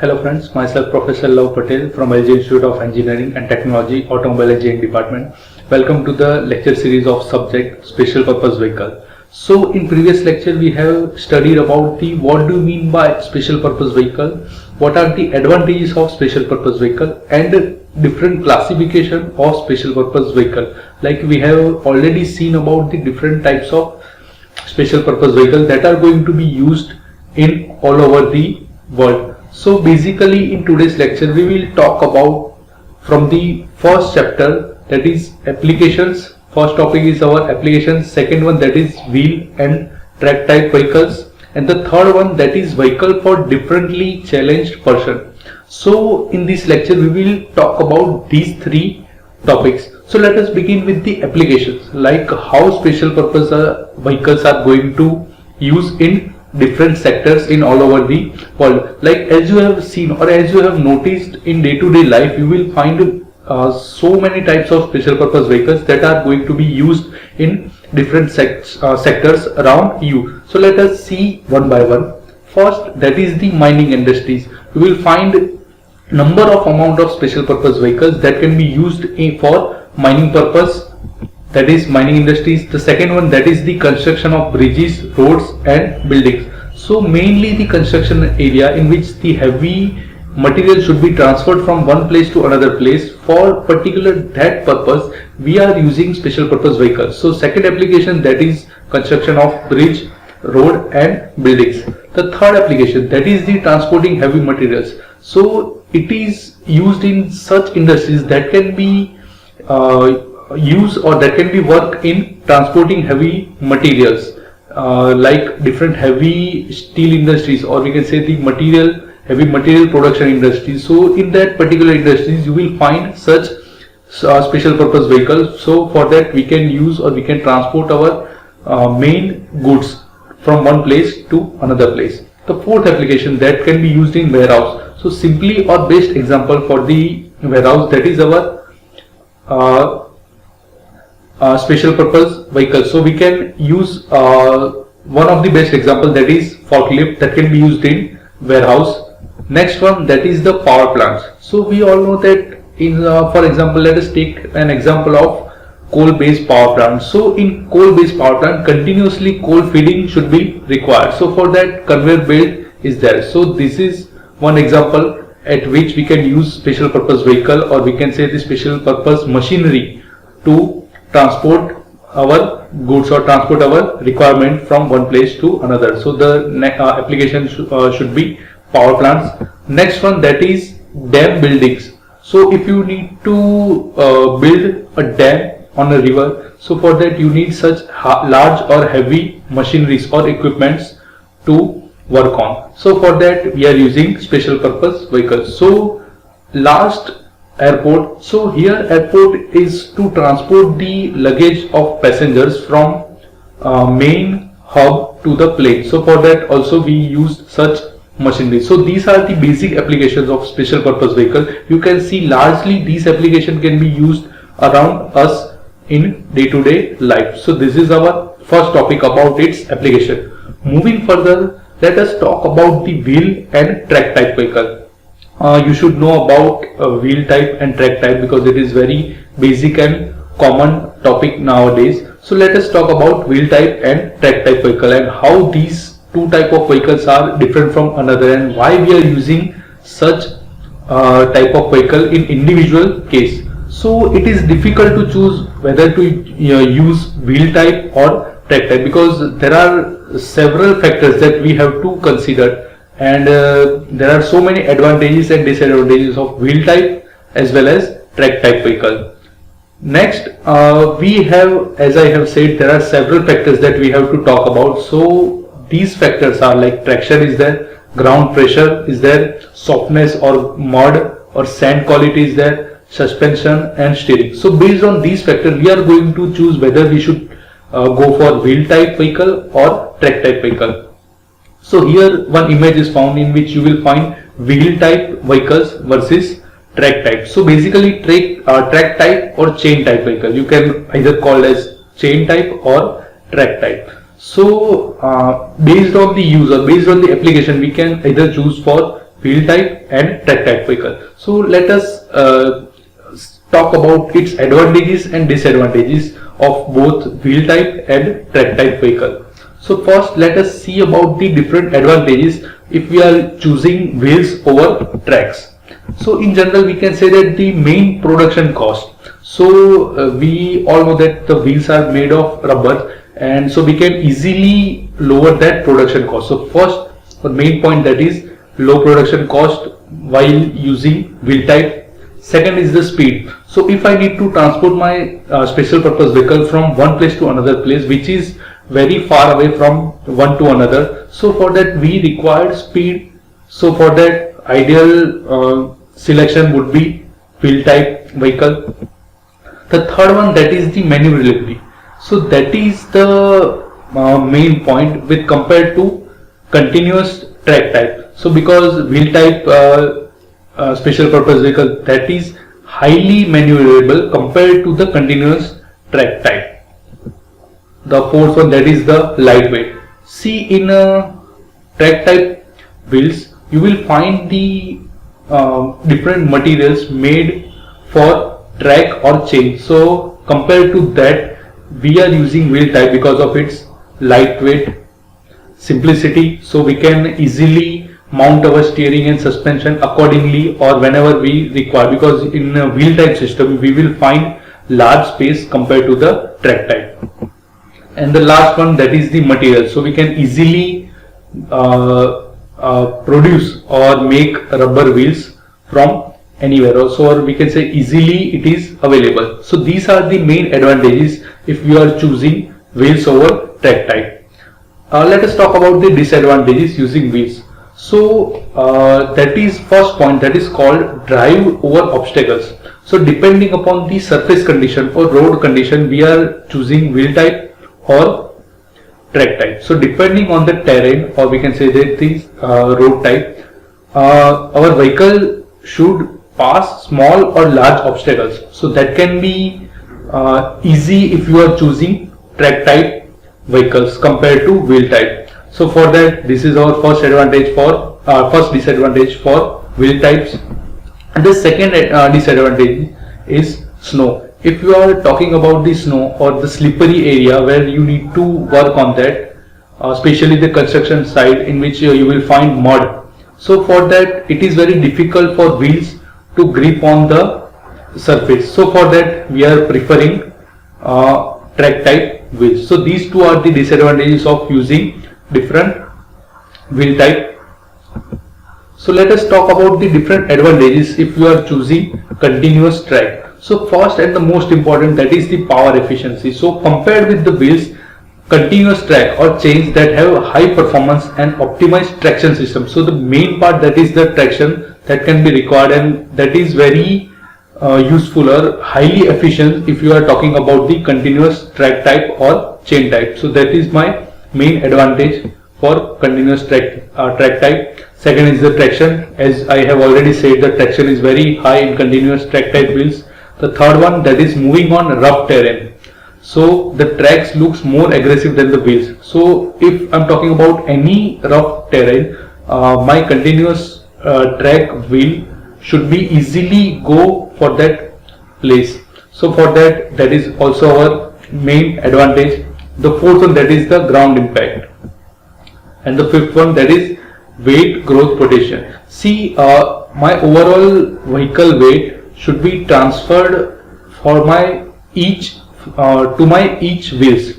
Hello friends, myself Professor Love Patel from LG Institute of Engineering and Technology, Automobile Engineering Department. Welcome to the lecture series of subject Special Purpose Vehicle. So in previous lecture we have studied about the what do you mean by special purpose vehicle, what are the advantages of special purpose vehicle and different classification of special purpose vehicle. Like we have already seen about the different types of special purpose vehicle that are going to be used in all over the world. So basically in today's lecture we will talk about from the first chapter, that is applications. First topic is our applications, second one that is wheel and track type vehicles, and the third one that is vehicle for differently challenged person. So in this lecture we will talk about these three topics. So let us begin with the applications, like how special purpose vehicles are going to use in different sectors in all over the world. Like as you have seen or as you have noticed in day-to-day life, you will find so many types of special purpose vehicles that are going to be used in different sectors around you. So let us see one by one. First, that is the mining industries. You will find number of amount of special purpose vehicles that can be used for mining purpose, that is mining industries. The second one, that is the construction of bridges, roads and buildings. So mainly the construction area in which the heavy material should be transferred from one place to another place. For particular that purpose we are using special purpose vehicles. So second application, that is construction of bridge, road and buildings. The third application, that is the transporting heavy materials. So it is used in such industries that can be use or that can be work in transporting heavy materials, like different heavy steel industries, or we can say the heavy material production industries. So in that particular industries you will find such special purpose vehicles. So for that we can use or we can transport our main goods from one place to another place. The fourth application, that can be used in warehouse. So simply or best example for the warehouse, that is our special purpose vehicle. So we can use one of the best example, that is forklift, that can be used in warehouse. Next one, that is the power plants. So we all know that in for example, let us take an example of coal based power plant. So in coal based power plant, continuously coal feeding should be required. So for that conveyor belt is there. So this is one example at which we can use special purpose vehicle, or we can say the special purpose machinery to transport our goods or transport our requirement from one place to another. So the application should be power plants. Next one, that is dam buildings. So if you need to build a dam on a river, so for that you need such large or heavy machineries or equipments to work on. So for that we are using special purpose vehicles. So last, airport. So here airport is to transport the luggage of passengers from main hub to the plane. So for that also we use such machinery. So these are the basic applications of special purpose vehicle. You can see largely these applications can be used around us in day-to-day life. So this is our first topic about its application. Moving further, let us talk about the wheel and track type vehicle. You should know about wheel type and track type because it is very basic and common topic nowadays. So let us talk about wheel type and track type vehicle and how these two type of vehicles are different from another, and why we are using such type of vehicle in individual case. So it is difficult to choose whether to use wheel type or track type, because there are several factors that we have to consider, and there are so many advantages and disadvantages of wheel type as well as track type vehicle. Next, we have, as I have said, there are several factors that we have to talk about. So these factors are like traction is there, ground pressure is there, softness or mud or sand quality is there, suspension and steering. So based on these factors we are going to choose whether we should go for wheel type vehicle or track type vehicle. So here one image is found in which you will find wheel type vehicles versus track type. So basically track type or chain type vehicle, you can either call as chain type or track type. So based on the user, based on the application, we can either choose for wheel type and track type vehicle. So let us talk about its advantages and disadvantages of both wheel type and track type vehicle. So first let us see about the different advantages if we are choosing wheels over tracks. So in general we can say that the main production cost. So we all know that the wheels are made of rubber, and so we can easily lower that production cost. So first, the main point, that is low production cost while using wheel type. Second is the speed. So if I need to transport my special purpose vehicle from one place to another place which is very far away from one to another, so for that we require speed. So for that ideal selection would be wheel type vehicle. The third one, that is the maneuverability. So that is the main point with compared to continuous track type. So because wheel type special purpose vehicle, that is highly maneuverable compared to the continuous track type. The fourth one, that is the lightweight. See, in track type wheels you will find the different materials made for track or chain. So compared to that, we are using wheel type because of its lightweight, simplicity. So we can easily mount our steering and suspension accordingly or whenever we require, because in a wheel type system we will find large space compared to the track type. And the last one, that is the material. So we can easily produce or make rubber wheels from anywhere also, or we can say easily it is available. So these are the main advantages if we are choosing wheels over track type. Let us talk about the disadvantages using wheels. So that is first point, that is called drive over obstacles. So depending upon the surface condition or road condition, we are choosing wheel type or track type. So depending on the terrain, or we can say that is road type, our vehicle should pass small or large obstacles. So that can be easy if you are choosing track type vehicles compared to wheel type. So for that, this is our first advantage for first disadvantage for wheel types. And the second disadvantage is snow. If you are talking about the snow or the slippery area where you need to work on that, especially the construction site in which you will find mud. So for that it is very difficult for wheels to grip on the surface. So for that we are preferring track type wheels. So these two are the disadvantages of using different wheel type. So let us talk about the different advantages if you are choosing continuous track. So first and the most important, that is the power efficiency. So compared with the wheels, continuous track or chains that have high performance and optimized traction system. So the main part, that is the traction that can be required, and that is very useful or highly efficient if you are talking about the continuous track type or chain type. So that is my main advantage for continuous track type. Second is the traction. As I have already said, the traction is very high in continuous track type wheels. The third one, that is moving on rough terrain. So the tracks looks more aggressive than the wheels. So if I'm talking about any rough terrain, my continuous track wheel should be easily go for that place. So for that, that is also our main advantage. The fourth one, that is the ground impact. And the fifth one, that is weight growth protection. See, my overall vehicle weight should be transferred for my each to my each wheels.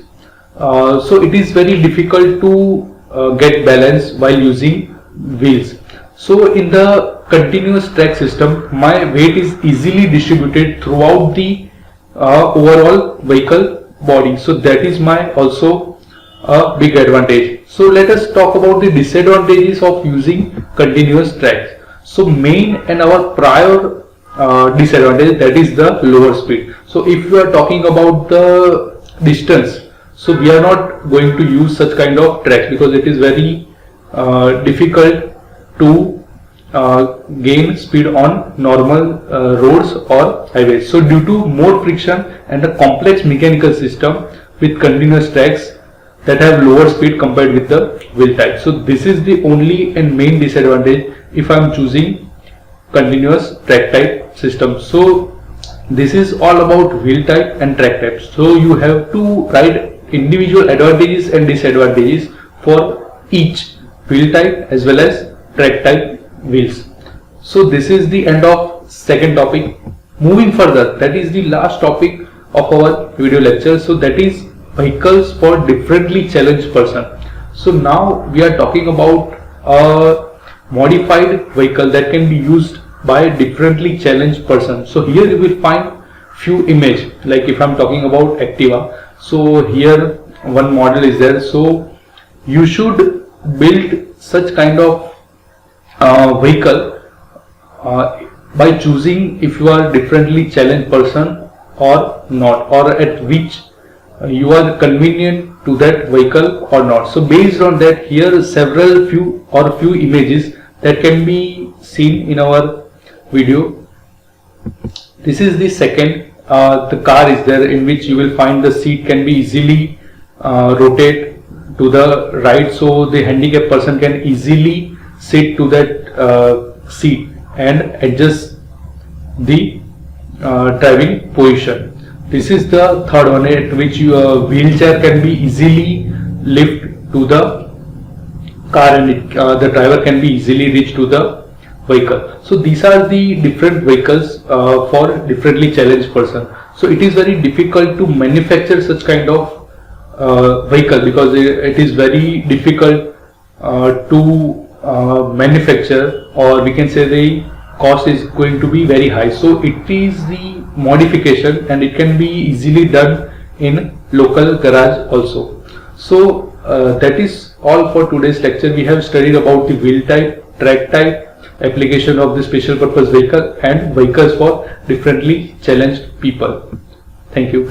So it is very difficult to get balance while using wheels. So in the continuous track system, my weight is easily distributed throughout the overall vehicle body. So that is my also a big advantage. So let us talk about the disadvantages of using continuous tracks. So main and our prior disadvantage, that is the lower speed. So if you are talking about the distance, so we are not going to use such kind of tracks because it is very difficult to gain speed on normal roads or highways. So due to more friction and a complex mechanical system with continuous tracks, that have lower speed compared with the wheel type. So this is the only and main disadvantage if I am choosing continuous track type system. So this is all about wheel type and track type. So you have to write individual advantages and disadvantages for each wheel type as well as track type wheels. So this is the end of second topic. Moving further, that is the last topic of our video lecture. So that is vehicles for differently challenged person. So now we are talking about a modified vehicle that can be used by a differently challenged person. So here you will find few image, like if I'm talking about Activa. So here one model is there. So you should build such kind of vehicle by choosing if you are differently challenged person or not, or at which you are convenient to that vehicle or not. So based on that, here several few images that can be seen in our video. This is the second. The car is there, in which you will find the seat can be easily rotate to the right, so the handicapped person can easily sit to that seat and adjust the driving position. This is the third one, at which your wheelchair can be easily lift to the car, and the driver can be easily reach to the vehicle. So these are the different vehicles for differently challenged person. So it is very difficult to manufacture such kind of vehicle, because it is very difficult to manufacture, or we can say the cost is going to be very high. So it is the modification, and it can be easily done in local garage also. So that is all for today's lecture. We have studied about the wheel type, track type, application of the special purpose vehicle, and vehicles for differently challenged people. Thank you.